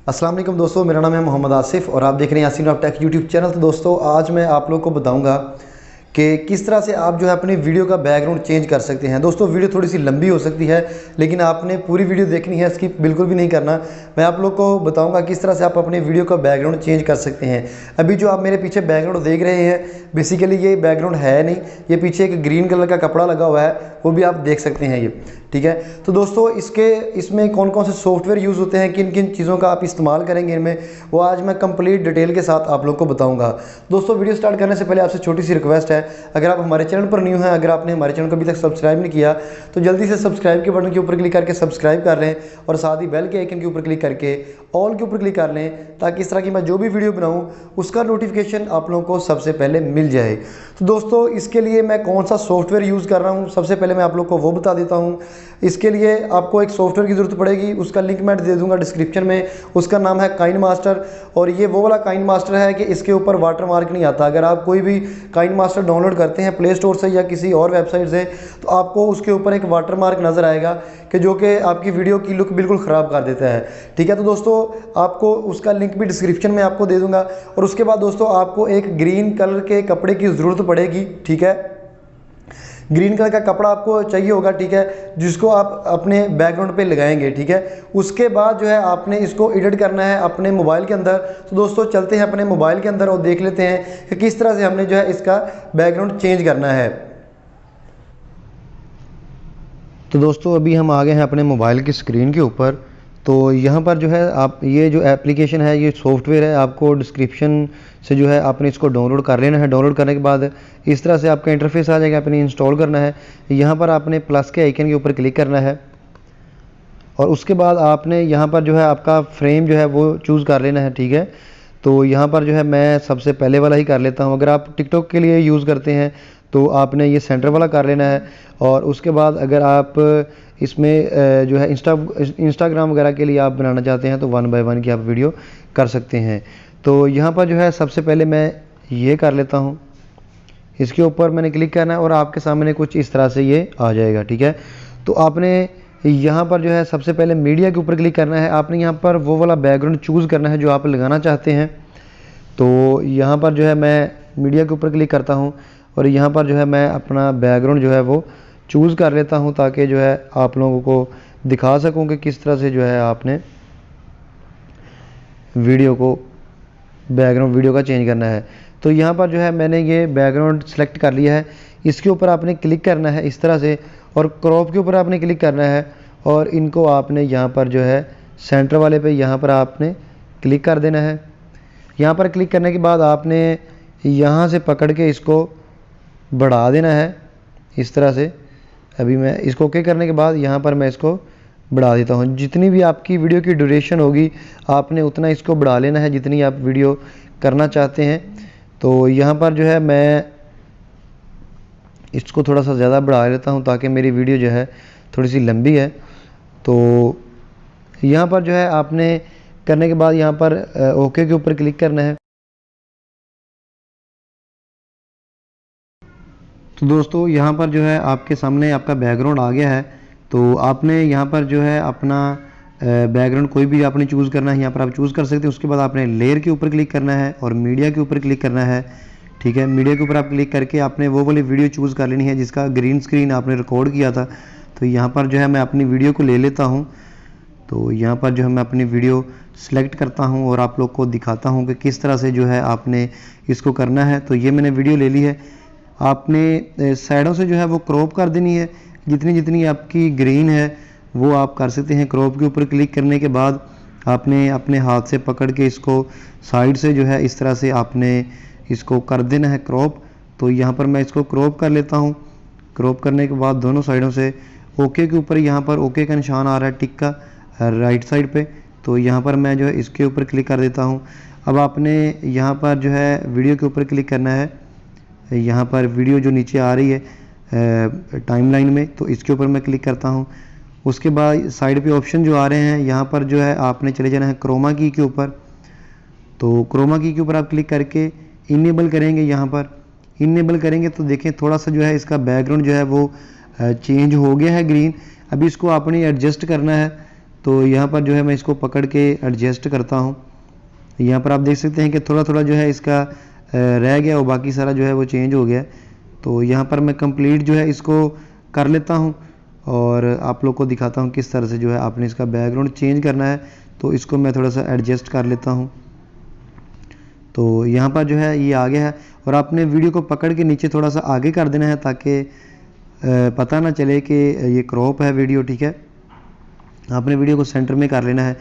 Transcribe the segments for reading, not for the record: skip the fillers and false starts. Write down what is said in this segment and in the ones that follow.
अस्सलाम वालेकुम दोस्तों, मेरा नाम है मोहम्मद आसिफ और आप देख रहे हैं Yasin of take YouTube channel. तो दोस्तों आज मैं आप लोग को बताऊंगा कि किस तरह से आप जो है अपनी वीडियो का बैकग्राउंड चेंज कर सकते हैं। दोस्तों वीडियो थोड़ी सी लंबी हो सकती है लेकिन आपने पूरी वीडियो देखनी है, स्किप बिल्कुल भी नहीं करना। मैं आप लोग को बताऊंगा किस तरह से आप अपने वीडियो का बैकग्राउंड चेंज कर सकते हैं। अभी जो आप मेरे पीछे बैकग्राउंड देख रहे हैं, बेसिकली ये बैकग्राउंड है नहीं, ये पीछे एक ग्रीन कलर का कपड़ा लगा हुआ है, वो भी आप देख सकते हैं ये, ठीक है। तो दोस्तों इसमें कौन कौन से सॉफ्टवेयर यूज़ होते हैं, किन किन चीज़ों का आप इस्तेमाल करेंगे इनमें, वो आज मैं कंप्लीट डिटेल के साथ आप लोग को बताऊंगा। दोस्तों वीडियो स्टार्ट करने से पहले आपसे छोटी सी रिक्वेस्ट है, अगर आप हमारे चैनल पर न्यू हैं, अगर आपने हमारे चैनल को अभी तक सब्सक्राइब नहीं किया तो जल्दी से सब्सक्राइब के बटन के ऊपर क्लिक करके सब्सक्राइब कर लें और साथ ही बेल के आइकन के ऊपर क्लिक करके ऑल के ऊपर क्लिक कर लें, ताकि इस तरह की मैं जो भी वीडियो बनाऊँ उसका नोटिफिकेशन आप लोगों को सबसे पहले मिल जाए। तो दोस्तों इसके लिए मैं कौन सा सॉफ्टवेयर यूज़ कर रहा हूँ, सबसे पहले मैं आप लोग को वो बता देता हूँ। इसके लिए आपको एक सॉफ्टवेयर की ज़रूरत पड़ेगी, उसका लिंक मैं दे दूंगा डिस्क्रिप्शन में। उसका नाम है काइनमास्टर और ये वो वाला काइनमास्टर है कि इसके ऊपर वाटरमार्क नहीं आता। अगर आप कोई भी काइनमास्टर डाउनलोड करते हैं प्ले स्टोर से या किसी और वेबसाइट से तो आपको उसके ऊपर एक वाटरमार्क नज़र आएगा कि जो कि आपकी वीडियो की लुक बिल्कुल ख़राब कर देता है, ठीक है। तो दोस्तों आपको उसका लिंक भी डिस्क्रिप्शन में आपको दे दूंगा। और उसके बाद दोस्तों आपको एक ग्रीन कलर के कपड़े की ज़रूरत पड़ेगी, ठीक है। ग्रीन कलर का कपड़ा आपको चाहिए होगा, ठीक है, जिसको आप अपने बैकग्राउंड पे लगाएंगे, ठीक है। उसके बाद जो है आपने इसको एडिट करना है अपने मोबाइल के अंदर। तो दोस्तों चलते हैं अपने मोबाइल के अंदर और देख लेते हैं कि किस तरह से हमने जो है इसका बैकग्राउंड चेंज करना है। तो दोस्तों अभी हम आ गए हैं अपने मोबाइल की स्क्रीन के ऊपर। तो यहाँ पर जो है आप ये जो एप्लीकेशन है, ये सॉफ्टवेयर है, आपको डिस्क्रिप्शन से जो है आपने इसको डाउनलोड कर लेना है। डाउनलोड करने के बाद इस तरह से आपका इंटरफेस आ जाएगा, आपने इंस्टॉल करना है। यहाँ पर आपने प्लस के आइकन के ऊपर क्लिक करना है और उसके बाद आपने यहाँ पर जो है आपका फ्रेम जो है वो चूज़ कर लेना है, ठीक है। तो यहाँ पर जो है मैं सबसे पहले वाला ही कर लेता हूँ। अगर आप टिकटॉक के लिए यूज़ करते हैं तो आपने ये सेंटर वाला कर लेना है। और उसके बाद अगर आप इसमें जो है इंस्टाग्राम वगैरह के लिए आप बनाना चाहते हैं तो 1 बाय 1 की आप वीडियो कर सकते हैं। तो यहाँ पर जो है सबसे पहले मैं ये कर लेता हूँ, इसके ऊपर मैंने क्लिक करना है और आपके सामने कुछ इस तरह से ये आ जाएगा, ठीक है। तो आपने यहाँ पर जो है सबसे पहले मीडिया के ऊपर क्लिक करना है। आपने यहाँ पर वो वाला बैकग्राउंड चूज़ करना है जो आप लगाना चाहते हैं। तो यहाँ पर जो है मैं मीडिया के ऊपर क्लिक करता हूँ और यहाँ पर जो है मैं अपना बैकग्राउंड जो है वो चूज़ कर लेता हूँ, ताकि जो है आप लोगों को दिखा सकूँ कि किस तरह से जो है आपने बैकग्राउंड वीडियो का चेंज करना है। तो यहाँ पर जो है मैंने ये बैकग्राउंड सेलेक्ट कर लिया है। इसके ऊपर आपने क्लिक करना है इस तरह से और क्रॉप के ऊपर आपने क्लिक करना है और इनको आपने यहाँ पर जो है सेंटर वाले पे यहाँ पर आपने क्लिक कर देना है। यहाँ पर क्लिक करने के बाद आपने यहाँ से पकड़ के इसको बढ़ा देना है इस तरह से। अभी मैं इसको ओके करने के बाद यहाँ पर मैं इसको बढ़ा देता हूँ। जितनी भी आपकी वीडियो की ड्यूरेशन होगी आपने उतना इसको बढ़ा लेना है जितनी आप वीडियो करना चाहते हैं। तो यहाँ पर जो है मैं इसको थोड़ा सा ज़्यादा बढ़ा लेता हूँ ताकि मेरी वीडियो जो है थोड़ी सी लंबी है। तो यहाँ पर जो है आपने करने के बाद यहाँ पर ओके के ऊपर क्लिक करना है। तो दोस्तों यहाँ पर जो है आपके सामने आपका बैकग्राउंड आ गया है। तो आपने यहाँ पर जो है अपना बैकग्राउंड कोई भी आपने चूज़ करना है, यहाँ पर आप चूज़ कर सकते हैं। उसके बाद आपने लेयर के ऊपर क्लिक करना है और मीडिया के ऊपर क्लिक करना है, ठीक है। मीडिया के ऊपर आप क्लिक करके आपने वो वाली वीडियो चूज़ कर लेनी है जिसका ग्रीन स्क्रीन आपने रिकॉर्ड किया था। तो यहाँ पर जो है मैं अपनी वीडियो को ले लेता हूँ। तो यहाँ पर जो है मैं अपनी वीडियो सेलेक्ट करता हूँ और आप लोग को दिखाता हूँ कि किस तरह से जो है आपने इसको करना है। तो ये मैंने वीडियो ले ली है। आपने साइडों से जो है वो क्रॉप कर देनी है, जितनी जितनी आपकी ग्रीन है वो आप कर सकते हैं। क्रॉप के ऊपर क्लिक करने के बाद आपने अपने हाथ से पकड़ के इसको साइड से जो है इस तरह से आपने इसको कर देना है क्रॉप। तो यहाँ पर मैं इसको क्रॉप कर लेता हूँ। क्रॉप करने के बाद दोनों साइडों से ओके के ऊपर यहाँ पर ओके का निशान आ रहा है टिक का राइट साइड पे। तो यहाँ पर मैं जो है इसके ऊपर क्लिक कर देता हूँ। अब आपने यहाँ पर जो है वीडियो के ऊपर क्लिक करना है। यहाँ पर वीडियो जो नीचे आ रही है टाइमलाइन में, तो इसके ऊपर मैं क्लिक करता हूँ। उसके बाद साइड पे ऑप्शन जो आ रहे हैं यहाँ पर जो है आपने चले जाना है क्रोमा की के ऊपर। तो क्रोमा की के ऊपर आप क्लिक करके इनेबल करेंगे। यहाँ पर इनेबल करेंगे तो देखें थोड़ा सा जो है इसका बैकग्राउंड जो है वो चेंज हो गया है ग्रीन। अभी इसको आपने एडजस्ट करना है। तो यहाँ पर जो है मैं इसको पकड़ के एडजस्ट करता हूँ। यहाँ पर आप देख सकते हैं कि थोड़ा थोड़ा जो है इसका रह गया और बाकी सारा जो है वो चेंज हो गया। तो यहाँ पर मैं कंप्लीट जो है इसको कर लेता हूँ और आप लोग को दिखाता हूँ किस तरह से जो है आपने इसका बैकग्राउंड चेंज करना है। तो इसको मैं थोड़ा सा एडजस्ट कर लेता हूँ। तो यहाँ पर जो है ये आ गया है और आपने वीडियो को पकड़ के नीचे थोड़ा सा आगे कर देना है ताकि पता ना चले कि ये क्रॉप है वीडियो, ठीक है। आपने वीडियो को सेंटर में कर लेना है,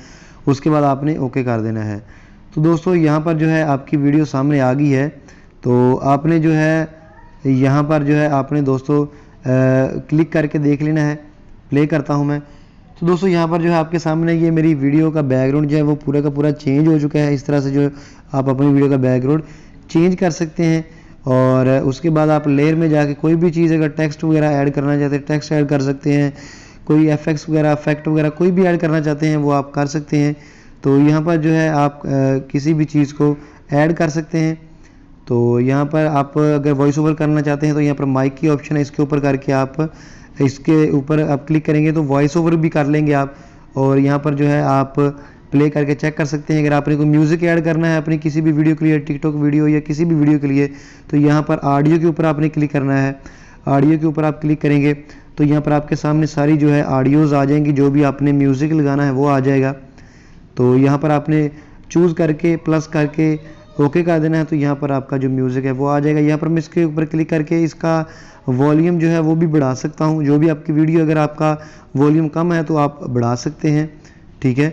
उसके बाद आपने ओके कर देना है। तो दोस्तों यहाँ पर जो है आपकी वीडियो सामने आ गई है। तो आपने जो है यहाँ पर जो है आपने दोस्तों क्लिक करके देख लेना है। प्ले करता हूँ मैं। तो दोस्तों यहाँ पर जो है आपके सामने ये मेरी वीडियो का बैकग्राउंड जो है वो पूरा का पूरा चेंज हो चुका है। इस तरह से जो आप अपनी वीडियो का बैकग्राउंड चेंज कर सकते हैं। और उसके बाद आप लेयर में जाके कोई भी चीज़ अगर टेक्स्ट वगैरह ऐड करना चाहते हैं टेक्स्ट ऐड कर सकते हैं, कोई एफएक्स वगैरह इफेक्ट वगैरह कोई भी ऐड करना चाहते हैं वो आप कर सकते हैं। तो यहाँ पर जो है आप किसी भी चीज़ को ऐड कर सकते हैं। तो यहाँ पर आप अगर वॉइस ओवर करना चाहते हैं तो यहाँ पर माइक की ऑप्शन है, इसके ऊपर करके आप इसके ऊपर आप क्लिक करेंगे तो वॉइस ओवर भी कर लेंगे आप। और यहाँ पर जो है आप प्ले करके चेक कर सकते हैं। अगर आपने कोई म्यूज़िक ऐड करना है अपनी किसी भी वीडियो के लिए, टिकटॉक वीडियो या किसी भी वीडियो के लिए, तो यहाँ पर ऑडियो के ऊपर आपने क्लिक करना है। ऑडियो के ऊपर आप क्लिक करेंगे तो यहाँ पर आपके सामने सारी जो है ऑडियोज़ आ जाएंगी, जो भी आपने म्यूज़िक लगाना है वो आ जाएगा। तो यहाँ पर आपने चूज़ करके प्लस करके ओके कर देना है। तो यहाँ पर आपका जो म्यूज़िक है वो आ जाएगा। यहाँ पर मैं इसके ऊपर क्लिक करके इसका वॉल्यूम जो है वो भी बढ़ा सकता हूँ। जो भी आपकी वीडियो अगर आपका वॉल्यूम कम है तो आप बढ़ा सकते हैं, ठीक है।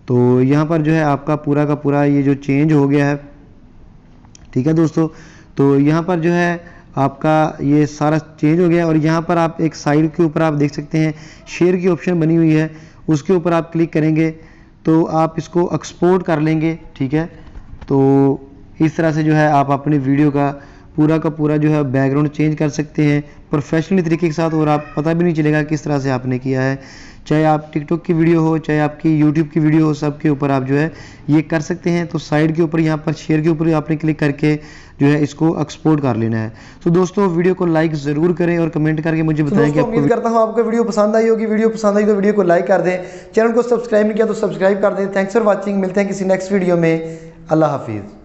तो यहाँ पर जो है आपका पूरा का पूरा ये जो चेंज हो गया है, ठीक है दोस्तों। तो यहाँ पर जो है आपका ये सारा चेंज हो गया। और यहाँ पर आप एक साइड के ऊपर आप देख सकते हैं शेयर की ऑप्शन बनी हुई है, उसके ऊपर आप क्लिक करेंगे तो आप इसको एक्सपोर्ट कर लेंगे, ठीक है। तो इस तरह से जो है आप अपनी वीडियो का पूरा जो है बैकग्राउंड चेंज कर सकते हैं प्रोफेशनली तरीके के साथ, और आप पता भी नहीं चलेगा किस तरह से आपने किया है। चाहे आप टिकटॉक की वीडियो हो, चाहे आपकी यूट्यूब की वीडियो हो, सब के ऊपर आप जो है ये कर सकते हैं। तो साइड के ऊपर यहाँ पर शेयर के ऊपर आपने क्लिक करके जो है इसको एक्सपोर्ट कर लेना है। तो दोस्तों वीडियो को लाइक ज़रूर करें और कमेंट करके मुझे बताएं कि उम्मीद करता हूँ आपको वीडियो पसंद आई होगी। वीडियो पसंद आई तो वीडियो को लाइक कर दें, चैनल को सब्सक्राइब नहीं किया तो सब्सक्राइब कर दें। Thanks for watching. मिलते हैं किसी नेक्स्ट वीडियो में। अल्लाह हाफिज़।